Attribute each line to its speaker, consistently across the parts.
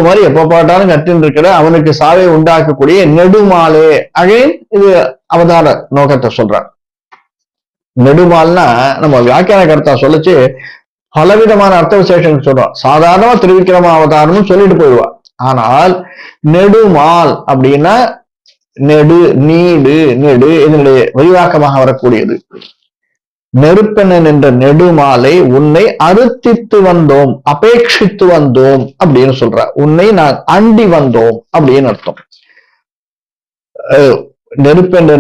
Speaker 1: மாதிரி எப்ப பாட்டாலும் கத்தின்னு இருக்கிற அவனுக்கு சாவை உண்டாக்கக்கூடிய நெடுமாலே. அகைன் இது அவதார நோக்கத்தை சொல்றார். நெடுமால்னா நம்ம வியாக்கியான கருத்தா சொல்லிச்சு பலவிதமான அர்த்த விசேஷங்கள் சொல்றோம். சாதாரணமா திருவிக்கிரம அவதாரம்னு சொல்லிட்டு போயிடுவா. ஆனால் நெடுமால் அப்படின்னா நெடு, நீடு, நெடு இதனுடைய விரிவாக்கமாக வரக்கூடியது. நெருப்பெண்ணன் என்ற நெடுமாலை உன்னை அறுத்தித்து வந்தோம், அபேட்சித்து வந்தோம் அப்படின்னு சொல்ற. உன்னை நான் அண்டி வந்தோம் அப்படின்னு அர்த்தம். நெருப்பெண்ண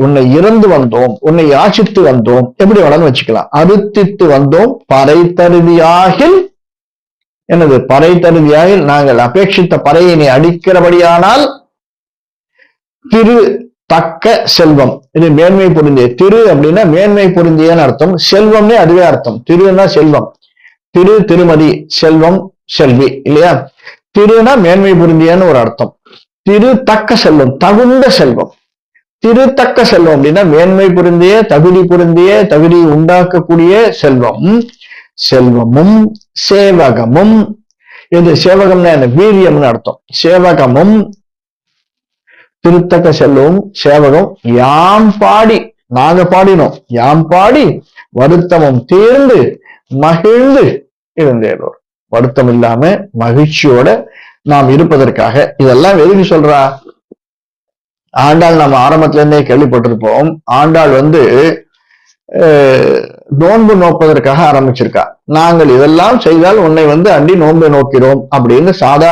Speaker 1: உன்னை இறந்து வந்தோம், உன்னை யாசித்து வந்தோம், எப்படி வேணாலும் வச்சுக்கலாம். அறுத்தித்து வந்தோம் பறைத்தருதியாகில், என்னது பறைத்தருதியாகில் நாங்கள் அபேட்சித்த பறையினை அடிக்கிறபடியானால் திரு தக்க செல்வம். இது மேன்மை பொருந்திய. திரு அப்படின்னா மேன்மை பொருந்தியன்னு அர்த்தம். செல்வம்னே அதுவே அர்த்தம். திருன்னா செல்வம். திரு திருமதி, செல்வம் செல்வி இல்லையா? திருனா மேன்மை பொருந்தியன்னு ஒரு அர்த்தம். திரு தக்க செல்வம், தகுந்த செல்வம். திரு தக்க செல்வம் அப்படின்னா மேன்மை பொருந்திய, தகுதி பொருந்திய, தகுதி உண்டாக்கக்கூடிய செல்வம். செல்வமும் சேவகமும். இது சேவகம்னா என்ன? வீரியம்னு அர்த்தம். சேவகமும் திருத்தக்க செல்வம் சேவகம் யாம் பாடி, நாங்க பாடினோம், யாம் பாடி வருத்தமும் தீர்ந்து மகிழ்ந்து இருந்தேனோர். வருத்தம் இல்லாம மகிழ்ச்சியோட நாம் இருப்பதற்காக. இதெல்லாம் எதுக்கு சொல்றா? ஆண்டாள் நம்ம ஆரம்பத்துல இருந்தே கேள்விப்பட்டிருப்போம். ஆண்டாள் நோன்பு நோப்பதற்காக ஆரம்பிச்சிருக்கா. நாங்கள் இதெல்லாம் செய்தால் உன்னை அண்டி நோன்பு நோக்கிறோம் அப்படின்னு சாதாரண